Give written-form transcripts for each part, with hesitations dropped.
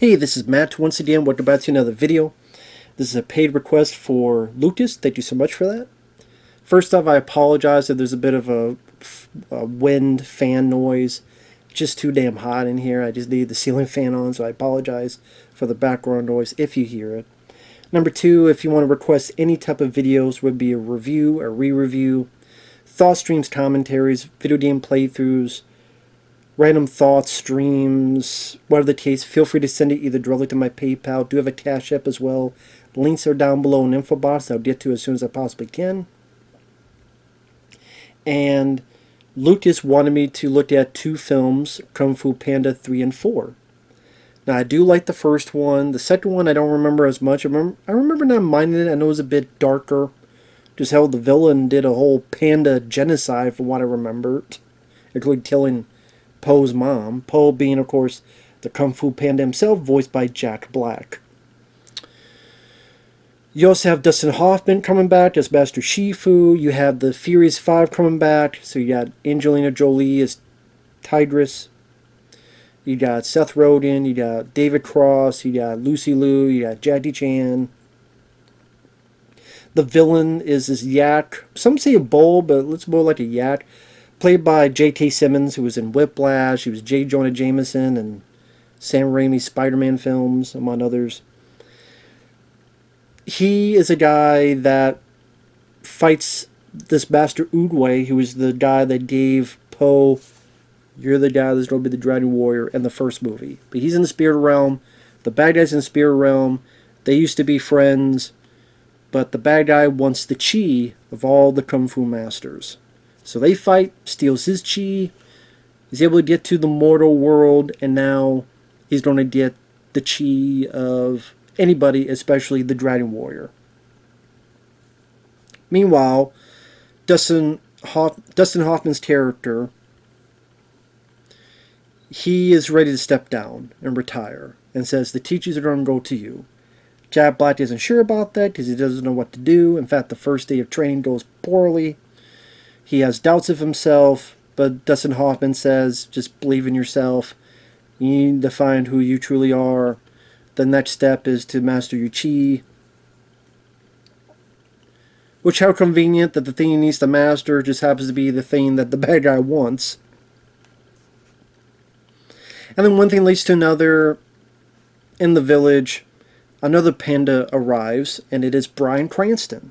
Hey, this is Matt once again. Welcome back to another video. This is a paid request for Lucas. Thank you so much for that. First off, I apologize if there's a bit of a wind fan noise. It's just too damn hot in here. I just need the ceiling fan on, so I apologize for the background noise if you hear it. Number two, if you want to request any type of videos, would be a review, a re-review, thought streams, commentaries, video game playthroughs, random thoughts, streams, whatever the case, feel free to send it either directly to my PayPal. I do have a CashApp as well. Links are down below in info box. I'll get to as soon as I possibly can. And Lucas wanted me to look at two films, Kung Fu Panda 3 and 4. Now, I do like the first one. The second one, I don't remember as much. I remember not minding it. I know it was a bit darker. Just how the villain did a whole panda genocide, from what I remembered, including killing Po's mom. Po being, of course, the Kung Fu Panda himself, voiced by Jack Black. You also have Dustin Hoffman coming back as Master Shifu. You have the Furious 5 coming back. So you got Angelina Jolie as Tigress. You got Seth Rogen. You got David Cross. You got Lucy Liu. You got Jackie Chan. The villain is this yak. Some say a bull, but it's more like a yak. Played by J.K. Simmons, who was in Whiplash. He was J. Jonah Jameson and Sam Raimi's Spider-Man films, among others. He is a guy that fights this Master Oogway, who is the guy that gave Po, "You're the guy that's going to be the Dragon Warrior," in the first movie. But he's in the spirit realm. The bad guy's in the spirit realm. They used to be friends. But the bad guy wants the chi of all the Kung Fu masters. So they fight, steals his chi. He's able to get to the mortal world, and now he's going to get the chi of anybody, especially the Dragon Warrior. Meanwhile, Dustin Hoffman's character, he is ready to step down and retire, and says the teachers are going to go to you. Jack Black isn't sure about that because he doesn't know what to do. In fact, the first day of training goes poorly. He has doubts of himself, but Dustin Hoffman says, just believe in yourself. You need to find who you truly are. The next step is to master your chi. Which, how convenient that the thing he needs to master just happens to be the thing that the bad guy wants. And then one thing leads to another. In the village, another panda arrives, and it is Bryan Cranston.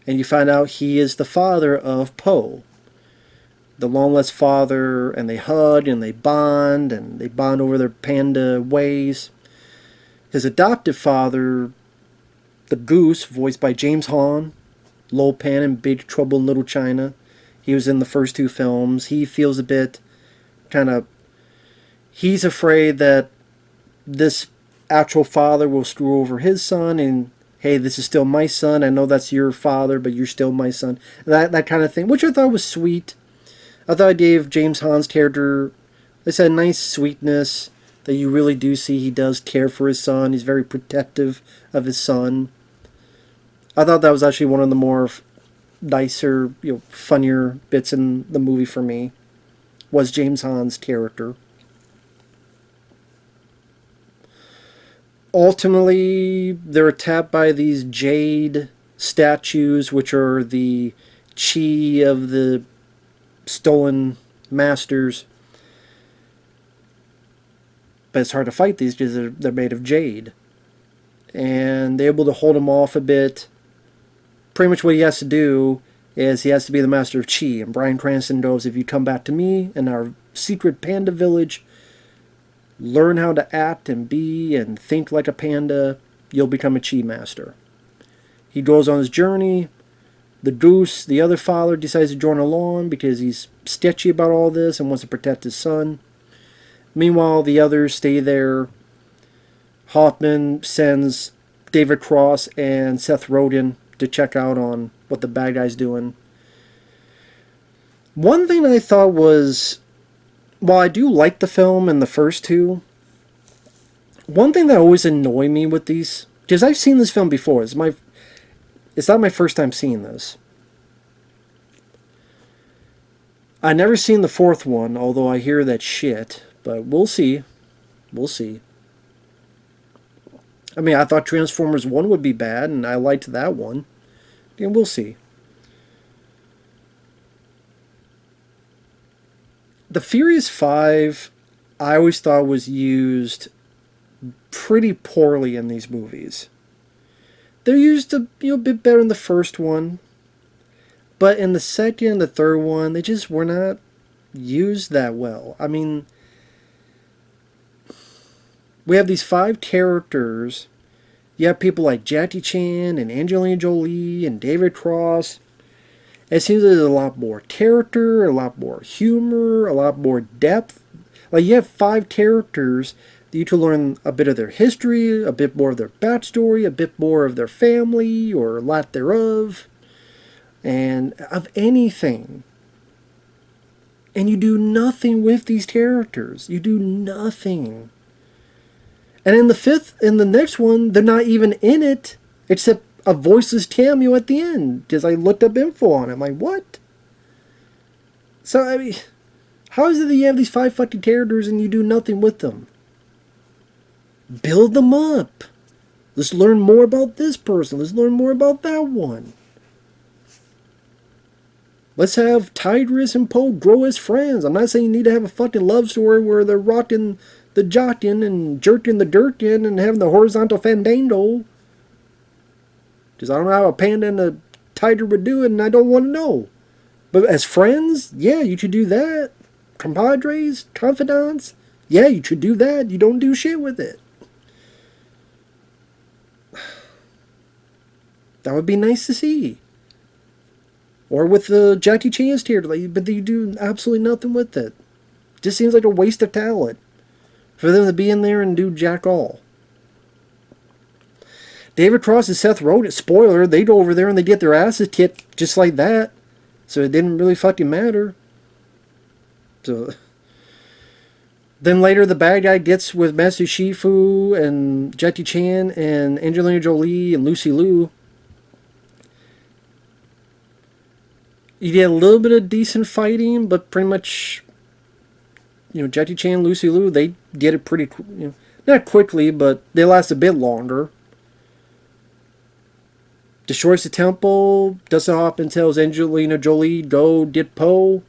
And you find out he is the father of Po, the long-lost father, and they hug and they bond over their panda ways. His adoptive father, the Goose, voiced by James Hong, Lo Pan in Big Trouble in Little China. He was in the first two films. He feels a bit he's afraid that this actual father will screw over his son, and hey, this is still my son. I know that's your father, but you're still my son. That kind of thing, which I thought was sweet. I thought I gave James Hahn's character, they said, nice sweetness that you really do see. He does care for his son. He's very protective of his son. I thought that was actually one of the more nicer, funnier bits in the movie for me, was James Hahn's character. Ultimately, they're attacked by these jade statues, which are the chi of the stolen masters. But it's hard to fight these because they're made of jade. And they're able to hold him off a bit. Pretty much what he has to do is he has to be the master of chi. And Bryan Cranston goes, if you come back to me in our secret panda village, learn how to act and be and think like a panda, you'll become a chi master. He goes on his journey. The Goose, the other father, decides to join along because he's sketchy about all this and wants to protect his son. Meanwhile, the others stay there. Hoffman sends David Cross and Seth Rogen to check out on what the bad guy's doing. One thing I thought was, while I do like the film and the first two, one thing that always annoyed me with these, because I've seen this film before, it's not my first time seeing this. I never seen the fourth one, although I hear that shit, but we'll see. We'll see. I mean, I thought Transformers 1 would be bad, and I liked that one. And we'll see. The Furious 5, I always thought was used pretty poorly in these movies. They're used a bit better in the first one, but in the second and the third one, they just were not used that well. I mean, we have these 5 characters. You have people like Jackie Chan and Angelina Jolie and David Cross. It seems there's a lot more character, a lot more humor, a lot more depth. Like, you have 5 characters that you to learn a bit of their history, a bit more of their backstory, a bit more of their family, or a lot thereof, and of anything. And you do nothing with these characters. You do nothing. And in the next one, they're not even in it, except a voiceless cameo at the end. Because I looked up info on it. I'm like, what? So, I mean, how is it that you have these 5 fucking characters and you do nothing with them? Build them up. Let's learn more about this person. Let's learn more about that one. Let's have Tidris and Poe grow as friends. I'm not saying you need to have a fucking love story where they're rocking the jockin' and jerking the dirkin' and having the horizontal fandango. Because I don't know how a panda and a tiger would do it, and I don't want to know. But as friends, yeah, you should do that. Compadres, confidants, yeah, you should do that. You don't do shit with it. That would be nice to see. Or with the Jackie Chan's tier, but you do absolutely nothing with it. Just seems like a waste of talent for them to be in there and do jack all. David Cross and Seth Rogen, spoiler, they go over there and they get their asses kicked just like that. So it didn't really fucking matter. So then later the bad guy gets with Master Shifu and Jackie Chan and Angelina Jolie and Lucy Liu. You get a little bit of decent fighting, but pretty much, Jackie Chan and Lucy Liu, they get it pretty, not quickly, but they last a bit longer. Destroys the temple, doesn't hop and tells Angelina Jolie, go get Poe.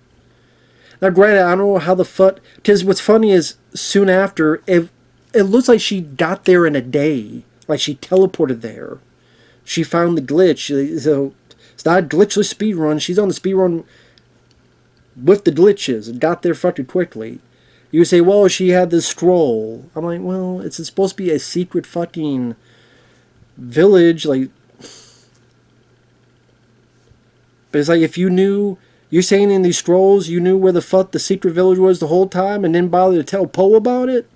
Now, granted, I don't know how the fuck, because what's funny is, soon after, it looks like she got there in a day. Like, she teleported there. She found the glitch, so it's not a glitchless speedrun. She's on the speedrun with the glitches and got there fucking quickly. You would say, well, she had this scroll. I'm like, well, it's supposed to be a secret fucking village, like. But it's like, if you knew, you're saying in these scrolls, you knew where the fuck the secret village was the whole time and didn't bother to tell Poe about it?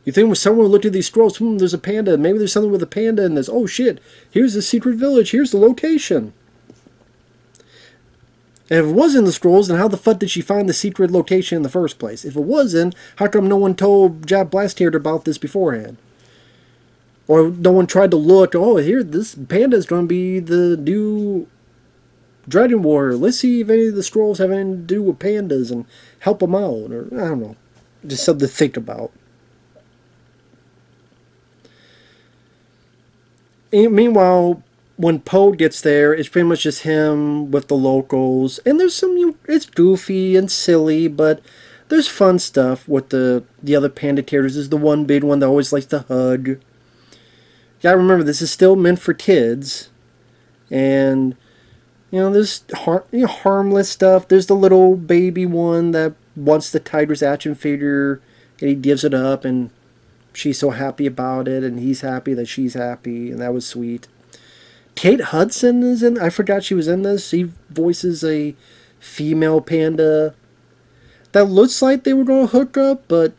You think when someone looked at these scrolls, there's a panda, maybe there's something with a panda and there's, oh shit, here's the secret village, here's the location. And if it was in the scrolls, then how the fuck did she find the secret location in the first place? If it wasn't, how come no one told Jab Blasteard about this beforehand? Or no one tried to look, oh, here, this panda is going to be the new Dragon Warrior. Let's see if any of the scrolls have anything to do with pandas and help them out. Or, I don't know. Just something to think about. And meanwhile, when Poe gets there, it's pretty much just him with the locals. And there's some, it's goofy and silly, but there's fun stuff with the other panda characters. There's the one big one that always likes to hug. You gotta remember, this is still meant for kids. And, there's harmless stuff. There's the little baby one that wants the Tiger's action figure, and he gives it up, and she's so happy about it, and he's happy that she's happy, and that was sweet. Kate Hudson is in. I forgot she was in this. She voices a female panda that looks like they were going to hook up, but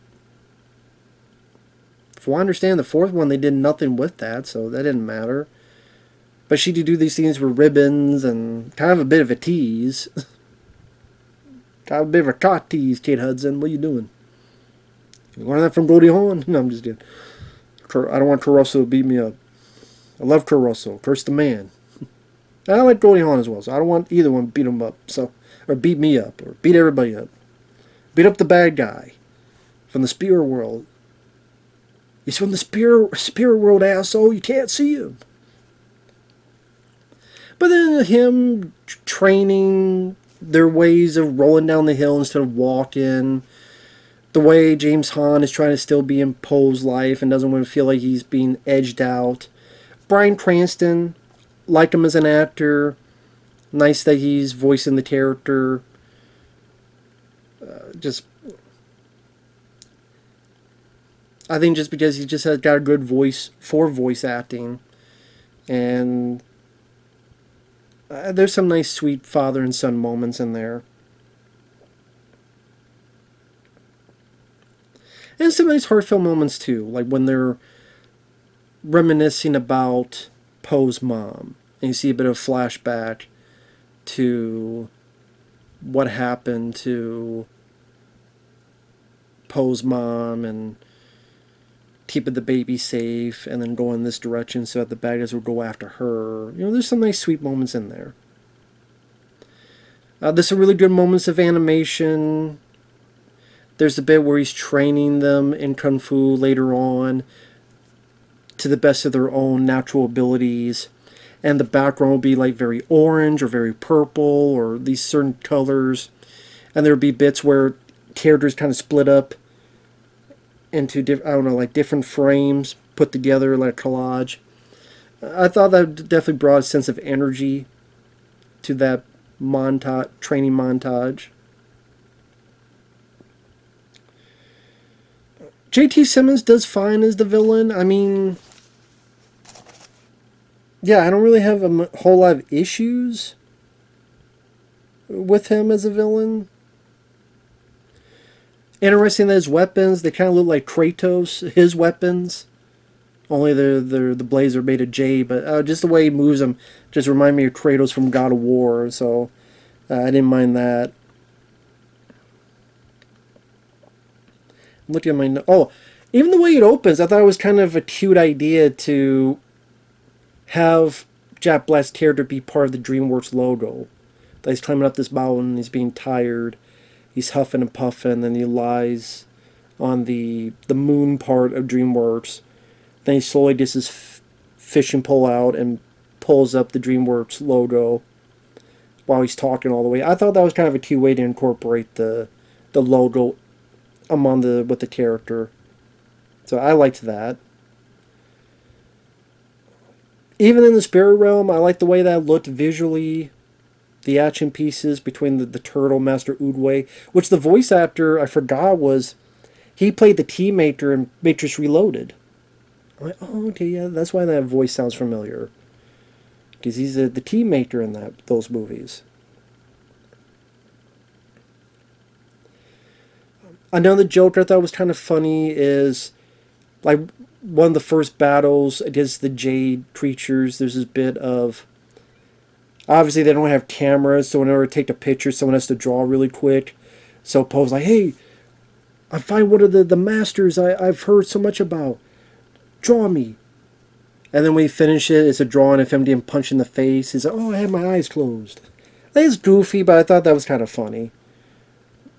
from what I understand, the fourth one, they did nothing with that, so that didn't matter. But she did do these things with ribbons and kind of a bit of a tease. Kind of a bit of a cock tease, Kate Hudson. What are you doing? You learned that from Goldie Hawn? No, I'm just kidding. I don't want Caruso to beat me up. I love Caruso. Curse the man. I like Goldie Hawn as well, so I don't want either one to beat him up. Or beat me up, or beat everybody up. Beat up the bad guy from the spirit world. He's from the spirit world, asshole. You can't see him. But then him training their ways of rolling down the hill instead of walking. The way James Hahn is trying to still be in Poe's life and doesn't want to feel like he's being edged out. Bryan Cranston, liked him as an actor. Nice that he's voicing the character. I think just because he just has got a good voice for voice acting. And there's some nice, sweet father and son moments in there. And some nice heartfelt moments too, like when they're reminiscing about Poe's mom. And you see a bit of flashback to what happened to Poe's mom and keeping the baby safe and then going this direction so that the bad guys would go after her. There's some nice sweet moments in there. There's some really good moments of animation. There's a bit where he's training them in Kung Fu later on to the best of their own natural abilities. And the background will be like very orange or very purple or these certain colors. And there would be bits where characters kind of split up into different frames put together like a collage. I thought that definitely brought a sense of energy to that training montage. J.T. Simmons does fine as the villain. I mean, yeah, I don't really have a whole lot of issues with him as a villain. Interesting that his weapons, they kind of look like Kratos, his weapons. Only the blades are made of jade, but just the way he moves them just remind me of Kratos from God of War, so I didn't mind that. Look at my... Oh, even the way it opens, I thought it was kind of a cute idea to have Jack Black's character be part of the DreamWorks logo. That he's climbing up this mountain, he's being tired, he's huffing and puffing, and then he lies on the moon part of DreamWorks. Then he slowly gets his fishing pole out and pulls up the DreamWorks logo while he's talking all the way. I thought that was kind of a cute way to incorporate the logo with the character. So I liked that. Even in the spirit realm, I liked the way that looked visually. The action pieces between the turtle, Master Oogway, which the voice actor, I forgot, he played the Tea Maker in Matrix Reloaded. I'm like, oh, okay, yeah, that's why that voice sounds familiar. Because he's the Tea Maker in those movies. Another joke I thought was kind of funny is, like, one of the first battles against the Jade creatures, there's this bit of... Obviously, they don't have cameras, so in order to take a picture, someone has to draw really quick. So Poe's like, hey, I find one of the masters I've heard so much about. Draw me. And then when he finishes it, it's a drawing of him getting punched in the face. He's like, oh, I had my eyes closed. It's goofy, but I thought that was kind of funny.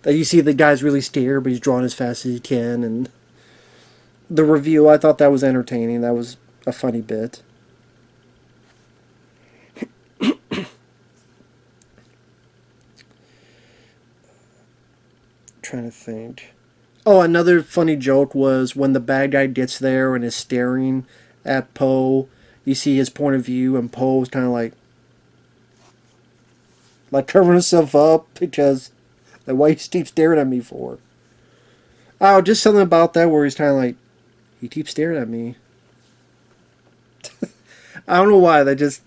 That you see the guy's really scared, but he's drawing as fast as he can. And the review, I thought that was entertaining. That was a funny bit. Trying to think. Oh, another funny joke was when the bad guy gets there and is staring at Poe. You see his point of view, and Poe's kind of like covering himself up because like, why he keeps staring at me for? Oh, just something about that where he's kind of like, he keeps staring at me. I don't know why.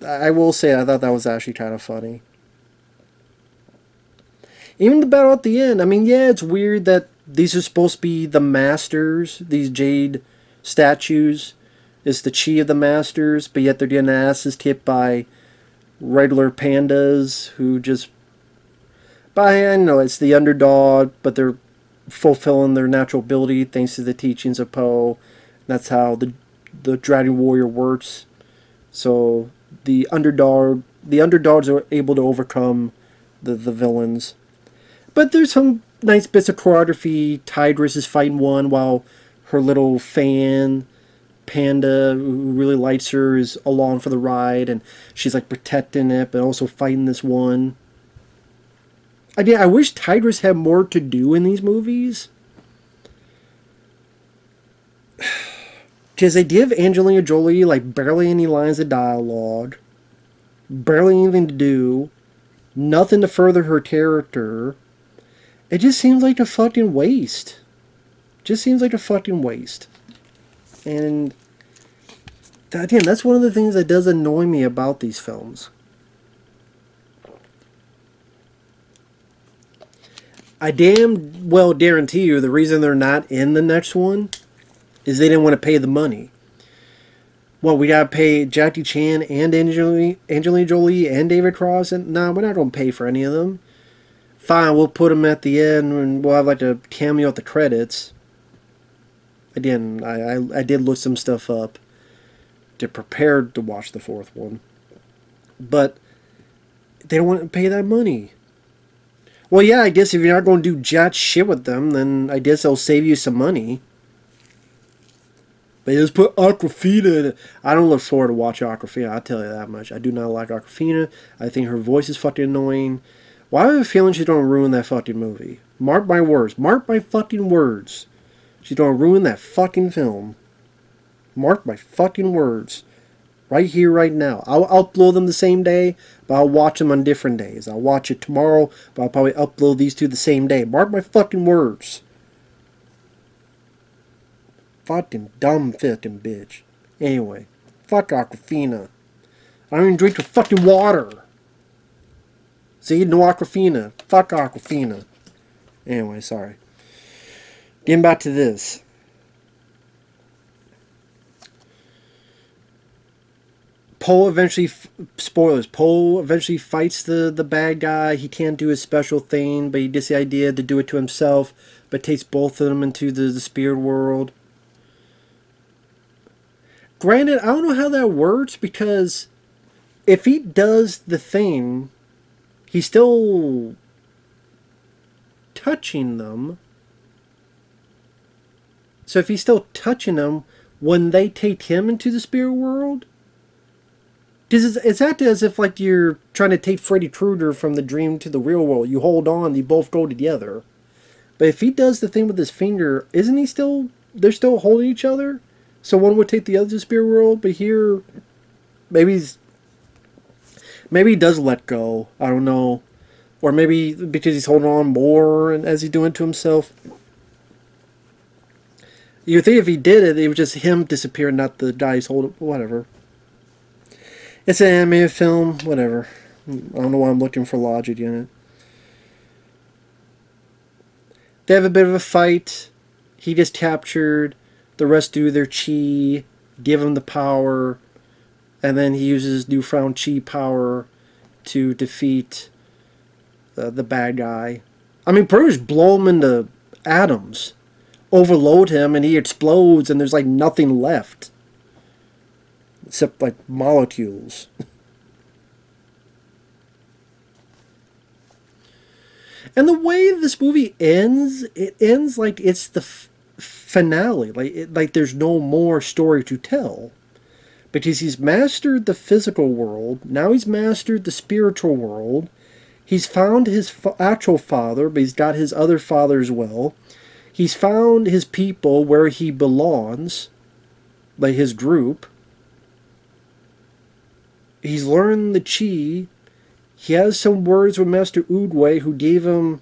I will say I thought that was actually kind of funny. Even the battle at the end. I mean, yeah, it's weird that these are supposed to be the masters. These jade statues is the chi of the masters, but yet they're getting asses kicked by regular pandas who just... I know it's the underdog, but they're fulfilling their natural ability thanks to the teachings of Poe. That's how the Dragon Warrior works. So the underdogs are able to overcome the villains. But there's some nice bits of choreography. Tigress is fighting one while her little fan panda who really likes her is along for the ride, and she's like protecting it but also fighting this one. I wish tigers had more to do in these movies, because they give Angelina Jolie like barely any lines of dialogue, barely anything to do, nothing to further her character. It just seems like a fucking waste. Just seems like a fucking waste. And again, that's one of the things that does annoy me about these films. I damn well guarantee you the reason they're not in the next one is they didn't want to pay the money. Well, we gotta pay Jackie Chan and Angelina Jolie and David Cross, and nah, we're not gonna pay for any of them. Fine, we'll put them at the end and we'll have like a cameo at the credits. Again, I did look some stuff up to prepare to watch the fourth one. But they don't want to pay that money. Well, yeah, I guess if you're not going to do jack shit with them, then I guess they'll save you some money. They just put Awkwafina in it. I don't look forward to watching Awkwafina, I'll tell you that much. I do not like Awkwafina. I think her voice is fucking annoying. Well, I have a feeling she's going to ruin that fucking movie. Mark my words. Mark my fucking words. She's going to ruin that fucking film. Mark my fucking words. Right here, right now. I'll upload them the same day, but I'll watch them on different days. I'll watch it tomorrow, but I'll probably upload these two the same day. Mark my fucking words. Fucking dumb fucking bitch. Anyway, fuck Awkwafina. I don't even drink the fucking water. See, no Awkwafina. Fuck Awkwafina. Anyway, sorry. Getting back to this. Poe eventually, spoilers, Poe eventually fights the bad guy. He can't do his special thing, but he gets the idea to do it to himself, but takes both of them into the spirit world. Granted, I don't know how that works, because if he does the thing, he's still touching them. So if he's still touching them, when they take him into the spirit world? Because it's acting as if like you're trying to take Freddy Krueger from the dream to the real world. You hold on, you both go together. But if he does the thing with his finger, isn't he still... They're still holding each other? So one would take the other to the spirit world, but here... Maybe he does let go. I don't know. Or maybe because he's holding on more and as he's doing it to himself. You would think if he did it, it was just him disappearing, not the guy he's holding... Whatever. It's an animated film, whatever. I don't know why I'm looking for logic in it. They have a bit of a fight. He gets captured. The rest do their chi, give him the power, and then he uses newfound chi power to defeat the bad guy. I mean, pretty much blow him into atoms. Overload him, and he explodes, and there's like nothing left. Except like molecules. And the way this movie ends, it ends like it's the finale. Like there's no more story to tell. Because he's mastered the physical world. Now he's mastered the spiritual world. He's found his actual father, but he's got his other father as well. He's found his people where he belongs. Like his group. He's learned the chi. He has some words with Master Oogway, who gave him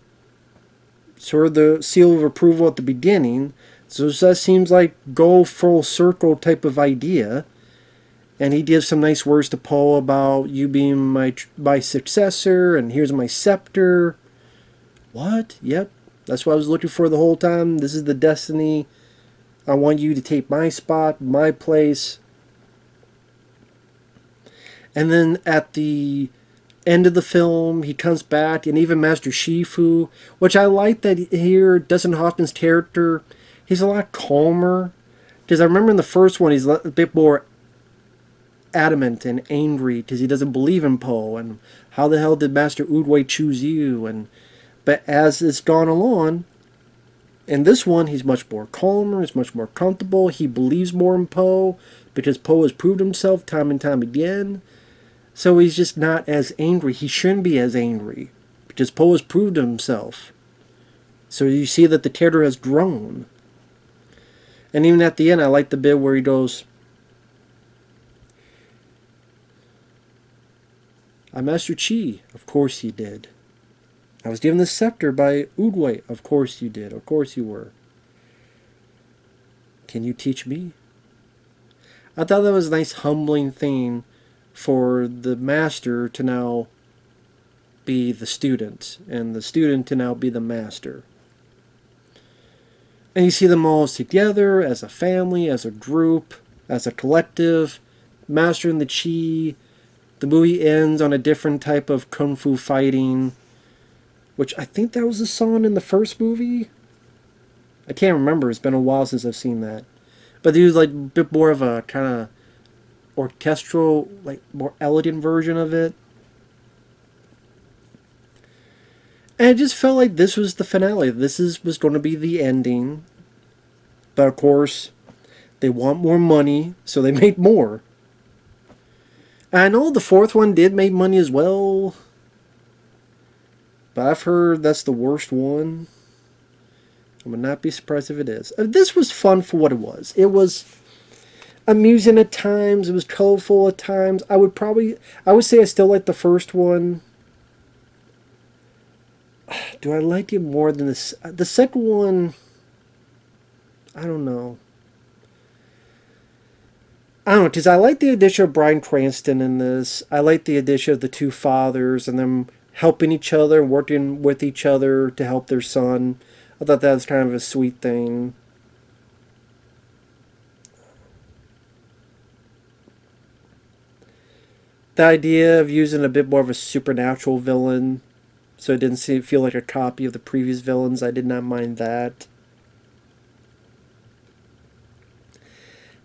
sort of the seal of approval at the beginning. So that seems like go full circle type of idea. And he gives some nice words to Poe about you being my successor, and here's my scepter. What? Yep. That's what I was looking for the whole time. This is the destiny. I want you to take my spot, my place. And then at the end of the film, he comes back, and even Master Shifu, which I like that here, Dustin Hoffman's character, he's a lot calmer. Because I remember in the first one, he's a bit more adamant and angry because he doesn't believe in Poe, and how the hell did Master Oogway choose you? But as it's gone along, In this one, he's much more calmer, he's much more comfortable, he believes more in Po, because Po has proved himself time and time again. So he's just not as angry. He shouldn't be as angry, because Po has proved himself. So you see that the character has grown. And even at the end, I like the bit where he goes, I mastered Chi. Of course you did. I was given the scepter by Udway. Of course you did. Of course you were. Can you teach me? I thought that was a nice humbling thing for the master to now be the student, and the student to now be the master. And you see them all together as a family, as a group, as a collective, mastering the Chi. The movie ends on a different type of kung fu fighting, which I think that was the song in the first movie. I can't remember. It's been a while since I've seen that. But they was like a bit more of a kind of orchestral, like more elegant version of it. And it just felt like this was the finale. Was going to be the ending. But of course, they want more money, so they made more. And I know the fourth one did make money as well. But I've heard that's the worst one. I would not be surprised if it is. This was fun for what it was. It was amusing at times. It was colorful at times. I would say I still like the first one. Do I like it more than this? The second one, I don't know. I don't know, because I like the addition of Bryan Cranston in this. I like the addition of the two fathers and them helping each other, working with each other to help their son. I thought that was kind of a sweet thing. The idea of using a bit more of a supernatural villain, so it didn't feel like a copy of the previous villains, I did not mind that.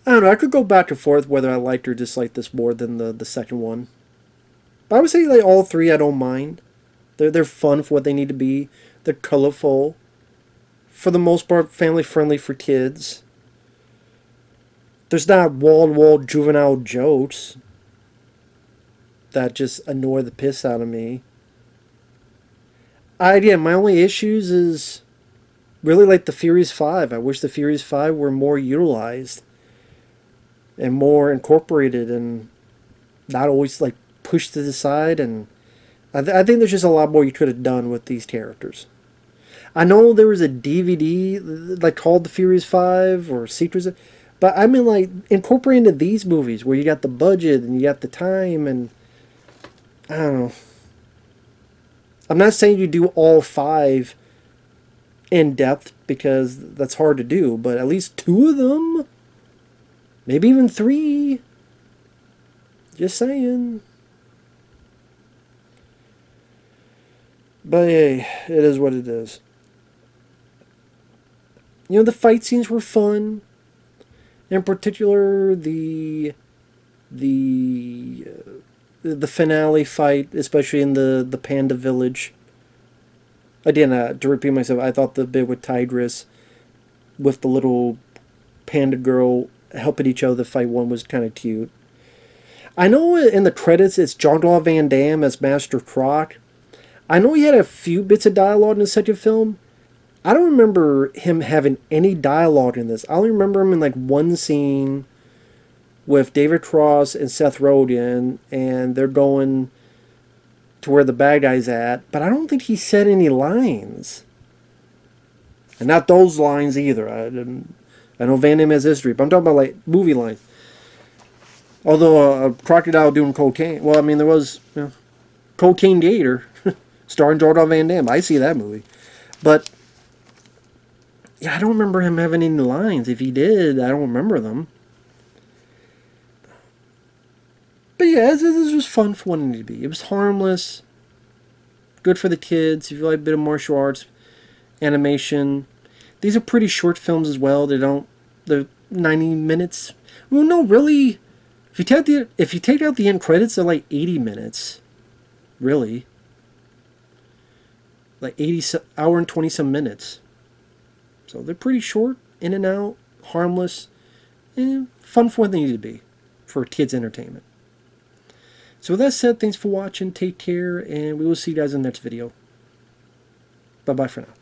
I don't know, I could go back and forth whether I liked or disliked this more than the second one. But I would say like all three I don't mind. They're fun for what they need to be. They're colorful. For the most part, family friendly for kids. There's not wall-to-wall juvenile jokes that just annoy the piss out of me. Again, my only issues is really like the Furious 5. I wish the Furious 5 were more utilized and more incorporated and not always like pushed to the side. And I think there's just a lot more you could have done with these characters. I know there was a DVD like called The Furious 5 or Secrets, but I mean like incorporating into these movies where you got the budget and you got the time, and I don't know. I'm not saying you do all 5 in depth because that's hard to do, but at least 2 of them, maybe even 3. Just saying. But hey, it is what it is. You know, the fight scenes were fun. In particular, the finale fight, especially in the Panda Village. Again, to repeat myself, I thought the bit with Tigress, with the little panda girl helping each other fight one, was kind of cute. I know in the credits it's Jean-Claude Van Damme as Master Croc. I know he had a few bits of dialogue in the second film. I don't remember him having any dialogue in this. I only remember him in like one scene with David Cross and Seth Rogen, and they're going to where the bad guy's at, but I don't think he said any lines. And not those lines either. I know Van Damme has history, but I'm talking about like movie lines. Although a crocodile doing cocaine, well, I mean, there was Cocaine Gator starring Jean-Claude Van Damme. I see that movie. But yeah, I don't remember him having any lines. If he did, I don't remember them. But yeah, this was fun for what it needed to be. It was harmless. Good for the kids. If you like a bit of martial arts, animation. These are pretty short films as well. They're 90 minutes. Well, no, really. If you take out the end credits, they're like 80 minutes. Really. Like 80 hour and 20 some minutes. So they're pretty short, in and out, harmless, and fun for what they need to be for kids' entertainment. So with that said, thanks for watching, take care, and we will see you guys in the next video. Bye-bye for now.